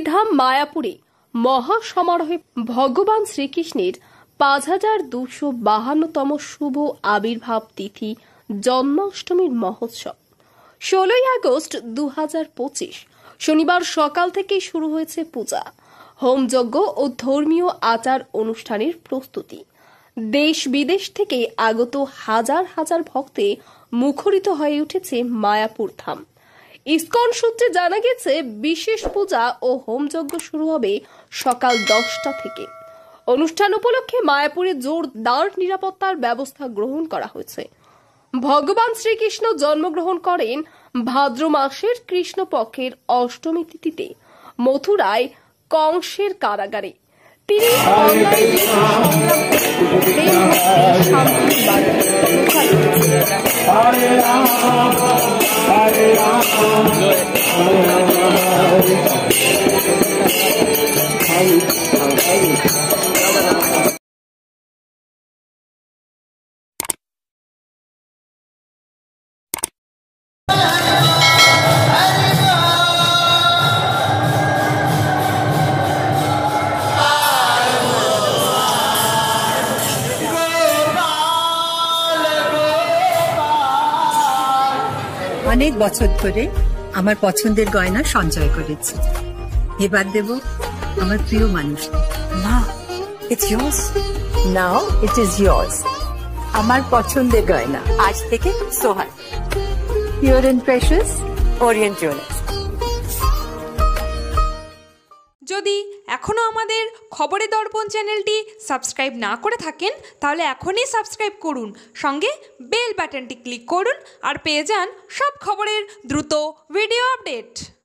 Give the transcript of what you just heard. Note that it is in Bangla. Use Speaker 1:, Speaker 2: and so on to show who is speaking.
Speaker 1: চারিধাম মায়াপুরে মহাসমারোহে ভগবান শ্রীকৃষ্ণের 5252তম শুভ আবির্ভাব তিথি জন্মাষ্টমীর মহোৎসব 16ই আগস্ট 2025 শনিবার সকাল থেকেই শুরু হয়েছে পূজা, হোমযজ্ঞ ও ধর্মীয় আচার অনুষ্ঠানের প্রস্তুতি। দেশ বিদেশ থেকে আগত হাজার হাজার ভক্তে মুখরিত হয়ে উঠেছে মায়াপুর ধাম। ইসকন সূত্রে জানা গেছে বিশেষ পূজা ও হোমযজ্ঞ শুরু হবে সকাল 10টা থেকে। অনুষ্ঠান উপলক্ষে মায়াপুরে জোরদার নিরাপত্তার ব্যবস্থা গ্রহণ করা হয়েছে। ভগবান শ্রীকৃষ্ণ জন্মগ্রহণ করেন ভাদ্র মাসের কৃষ্ণপক্ষের অষ্টমী তিথিতে মথুরায় কংসের কারাগারে। তিনি
Speaker 2: অনেক বছর ধরে আমার পছন্দের গয়না সঞ্চয় করেছি। এবার দেব আমার প্রিয় মানুষ।
Speaker 3: না, it's yours. Now it is yours. আমার পছন্দের গয়না আজ থেকে সোহান, Pure and Precious Orient Jewelers।
Speaker 4: যদি এখনও আমাদের খবরের দর্পণ চ্যানেলটি সাবস্ক্রাইব না করে থাকেন তাহলে এখনই সাবস্ক্রাইব করুন, সঙ্গে বেল বাটনটি ক্লিক করুন আর পেয়ে যান সব খবরের দ্রুত ভিডিও আপডেট।